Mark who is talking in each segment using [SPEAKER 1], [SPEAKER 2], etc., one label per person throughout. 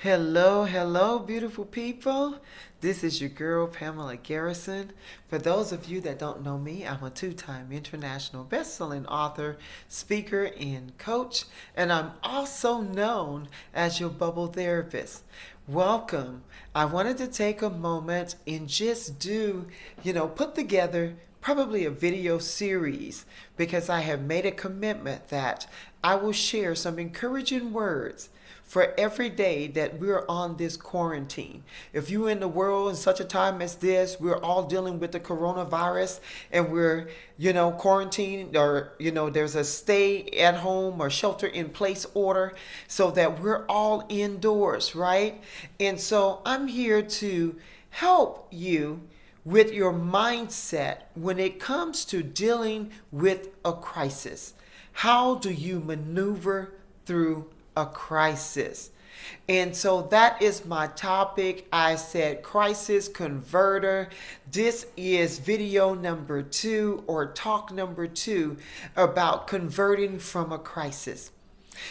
[SPEAKER 1] Hello, hello, beautiful people. This is your girl, Pamela Garrison. For those of you that don't know me, I'm a two-time international best-selling author, speaker, and coach, and I'm also known as your BuBBle therapist. Welcome. I wanted to take a moment and just put together probably a video series because I have made a commitment that I will share some encouraging words for every day that we're on this quarantine. If you're in the world in such a time as this, we're all dealing with the coronavirus and we're, quarantined or, there's a stay at home or shelter in place order so that we're all indoors, right? And so I'm here to help you with your mindset when it comes to dealing with a crisis. How do you maneuver through a crisis? And so that is my topic. I said crisis converter. This is video number 2 or talk number 2 about converting from a crisis.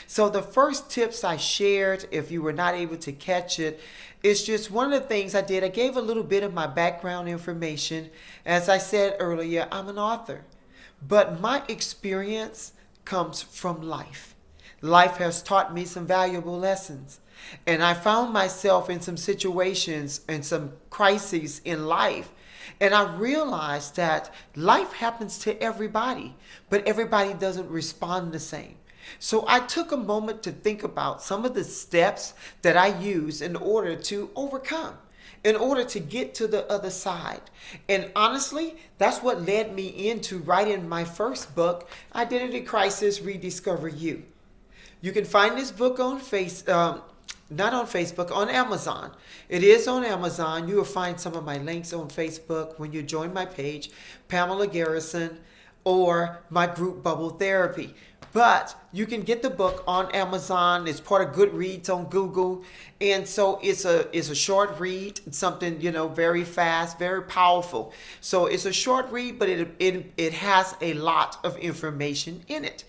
[SPEAKER 1] So the first tips I shared, if you were not able to catch it, is just one of the things I did. I gave a little bit of my background information. As I said earlier, I'm an author, but my experience comes from life. Life has taught me some valuable lessons. And I found myself in some situations and some crises in life. And I realized that life happens to everybody, but everybody doesn't respond the same. So I took a moment to think about some of the steps that I use in order to overcome, in order to get to the other side. And honestly, that's what led me into writing my first book, Identity Crisis, Rediscover You. You can find this book on not on Facebook, on Amazon. It is on Amazon. You will find some of my links on Facebook when you join my page, Pamela Garrison, or my group BuBBle Therapy. But you can get the book on Amazon. It's part of Goodreads on Google. And so it's a short read. It's something, very fast, very powerful. So it's a short read, but it has a lot of information in it.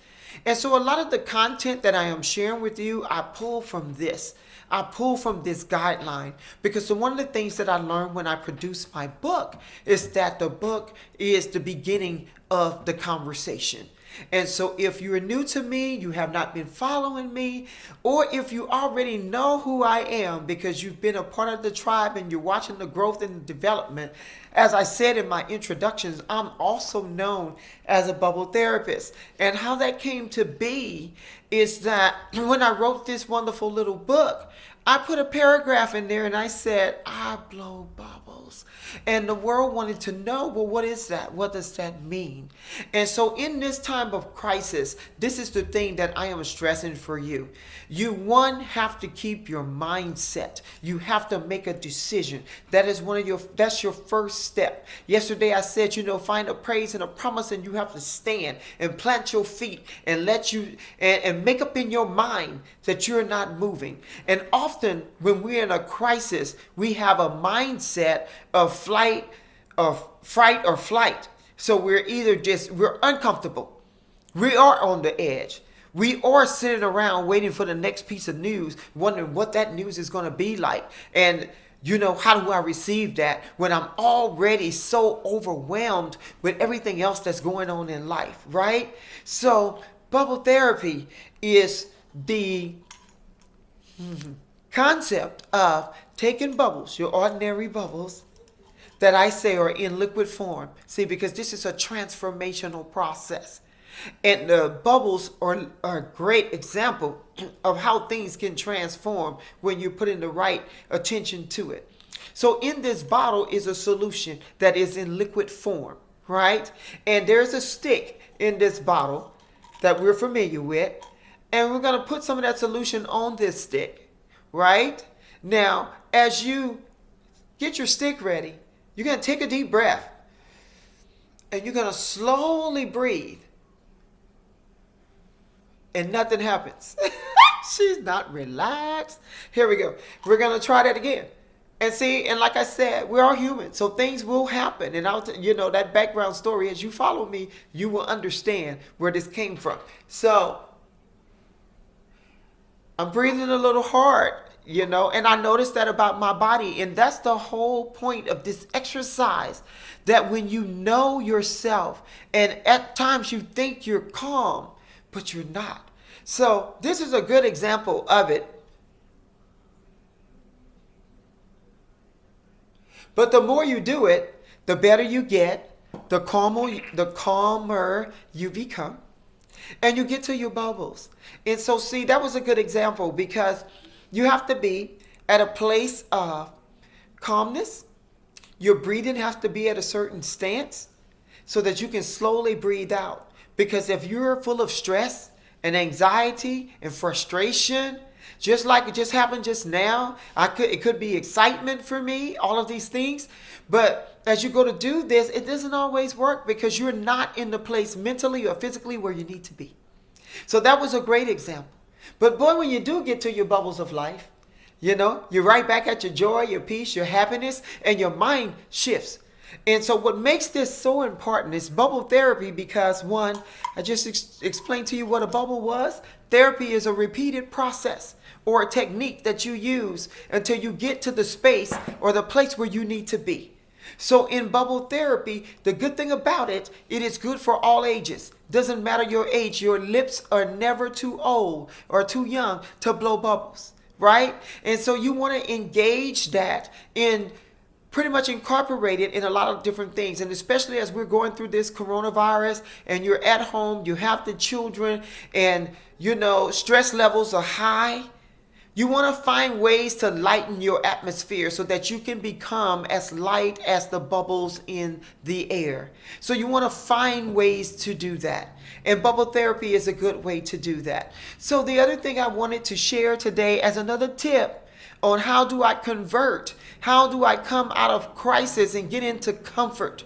[SPEAKER 1] And so a lot of the content that I am sharing with you, I pull from this. I pull from this guideline because one of the things that I learned when I produced my book is that the book is the beginning of the conversation. And so if you're new to me, you have not been following me, or if you already know who I am because you've been a part of the tribe and you're watching the growth and the development, as I said in my introductions, I'm also known as a BuBBle therapist. And how that came to be is that when I wrote this wonderful little book, I put a paragraph in there and I said, I blow bubbles. And the world wanted to know, well, what is that? What does that mean? And so in this time of crisis, this is the thing that I am stressing for you. You, one, have to keep your mindset. You have to make a decision. That's your first step. Yesterday I said, find a praise and a promise, and you have to stand and plant your feet and and make up in your mind that you're not moving. And often when we're in a crisis, we have a mindset of fright or flight. So we're uncomfortable. We are on the edge. We are sitting around waiting for the next piece of news, wondering what that news is going to be like. And how do I receive that when I'm already so overwhelmed with everything else that's going on in life, right? So BuBBle therapy is the concept of taking bubbles, your ordinary bubbles, that I say are in liquid form. See, because this is a transformational process. And the bubbles are a great example of how things can transform when you put in the right attention to it. So in this bottle is a solution that is in liquid form, right? And there's a stick in this bottle that we're familiar with. And we're going to put some of that solution on this stick, right? Now, as you get your stick ready, you're going to take a deep breath. And you're going to slowly breathe. And nothing happens. She's not relaxed. Here we go. We're going to try that again. And see, and like I said, we're all human. So things will happen. And that background story, as you follow me, you will understand where this came from. So I'm breathing a little hard. And I noticed that about my body. And that's the whole point of this exercise, that when you know yourself, and at times you think you're calm, but you're not. So this is a good example of it. But the more you do it, the better you get, the calmer you become, and you get to your bubbles. And so, see, that was a good example, because you have to be at a place of calmness. Your breathing has to be at a certain stance so that you can slowly breathe out. Because if you're full of stress and anxiety and frustration, just like it just happened just now, it could be excitement for me, all of these things. But as you go to do this, it doesn't always work, because you're not in the place mentally or physically where you need to be. So that was a great example. But boy, when you do get to your bubbles of life, you're right back at your joy, your peace, your happiness, and your mind shifts. And so what makes this so important is bubble therapy, because one, I just explained to you what a bubble was. Therapy is a repeated process or a technique that you use until you get to the space or the place where you need to be. So in bubble therapy, the good thing about it is good for all ages. Doesn't matter your age. Your lips are never too old or too young to blow bubbles, right? And so you want to engage that in pretty much incorporate it in a lot of different things. And especially as we're going through this coronavirus and you're at home, you have the children, and stress levels are high. You want to find ways to lighten your atmosphere so that you can become as light as the bubbles in the air. So you want to find ways to do that. And bubble therapy is a good way to do that. So the other thing I wanted to share today as another tip on how do I convert, how do I come out of crisis and get into comfort.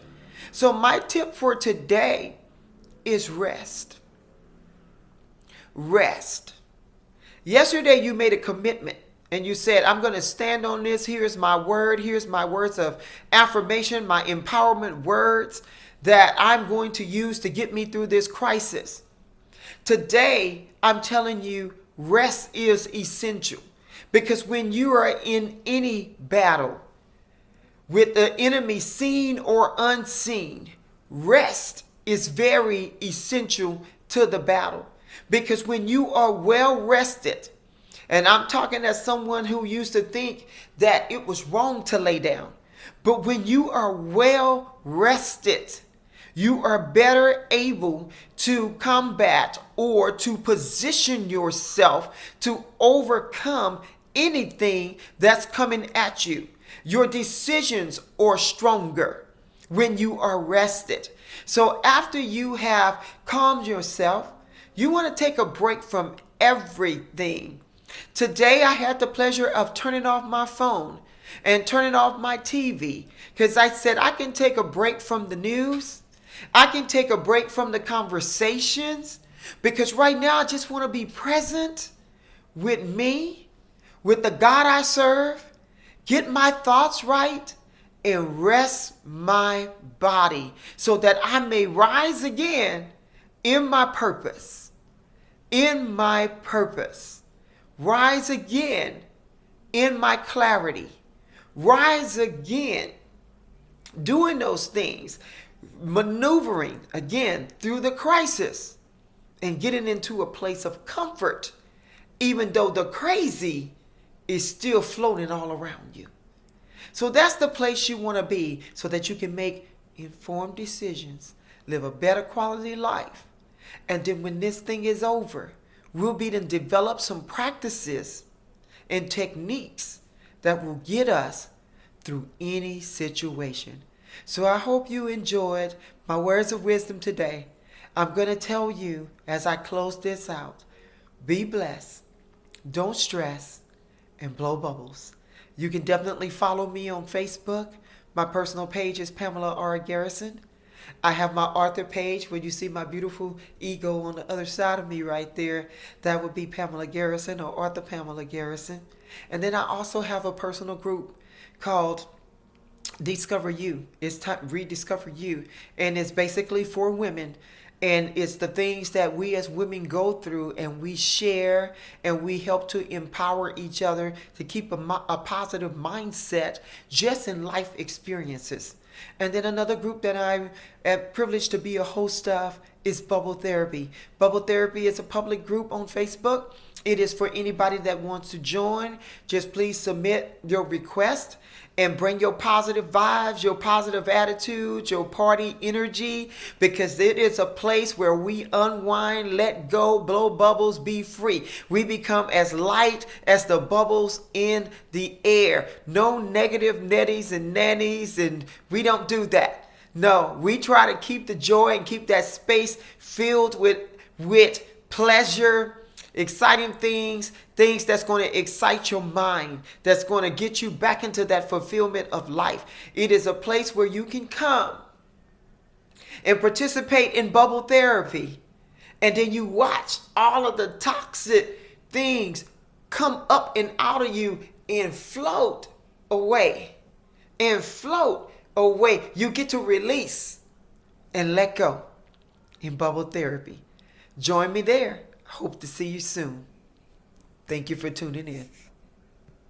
[SPEAKER 1] So my tip for today is rest. Rest. Yesterday, you made a commitment and you said, I'm going to stand on this. Here's my word. Here's my words of affirmation, my empowerment words that I'm going to use to get me through this crisis. Today, I'm telling you, rest is essential, because when you are in any battle with the enemy seen or unseen, rest is very essential to the battle. Because when you are well rested, and I'm talking as someone who used to think that it was wrong to lay down, but when you are well rested, you are better able to combat or to position yourself to overcome anything that's coming at you. Your decisions are stronger when you are rested. So after you have calmed yourself, you want to take a break from everything. Today, I had the pleasure of turning off my phone and turning off my TV, because I said I can take a break from the news. I can take a break from the conversations, because right now I just want to be present with me, with the God I serve, get my thoughts right, and rest my body so that I may rise again in my purpose. In my purpose. Rise again in my clarity. Rise again doing those things, maneuvering again through the crisis and getting into a place of comfort, even though the crazy is still floating all around you. So that's the place you want to be, so that you can make informed decisions, live a better quality life. And then when this thing is over, we'll be to develop some practices and techniques that will get us through any situation. So I hope you enjoyed my words of wisdom today. I'm going to tell you as I close this out, be blessed, don't stress, and blow bubbles. You can definitely follow me on Facebook. My personal page is Pamela R. Garrison. I have my author page where you see my beautiful ego on the other side of me right there. That would be Pamela Garrison, or author Pamela Garrison. And then I also have a personal group called Discover You. It's time Rediscover You. And it's basically for women And it's the things that we as women go through, and we share and we help to empower each other to keep a positive mindset just in life experiences. And then another group that I'm privileged to be a host of is BuBBle Therapy. BuBBle Therapy is a public group on Facebook. It is for anybody that wants to join. Just please submit your request and bring your positive vibes, your positive attitude, your party energy, because it is a place where we unwind, let go, blow bubbles, be free. We become as light as the bubbles in the air. No negative netties and nannies, and we don't do that. No, we try to keep the joy and keep that space filled with pleasure, exciting things that's going to excite your mind, that's going to get you back into that fulfillment of life. It is a place where you can come and participate in BuBBle therapy, and then you watch all of the toxic things come up and out of you and float away. You get to release and let go in BuBBle therapy. Join me there. Hope to see you soon. Thank you for tuning in.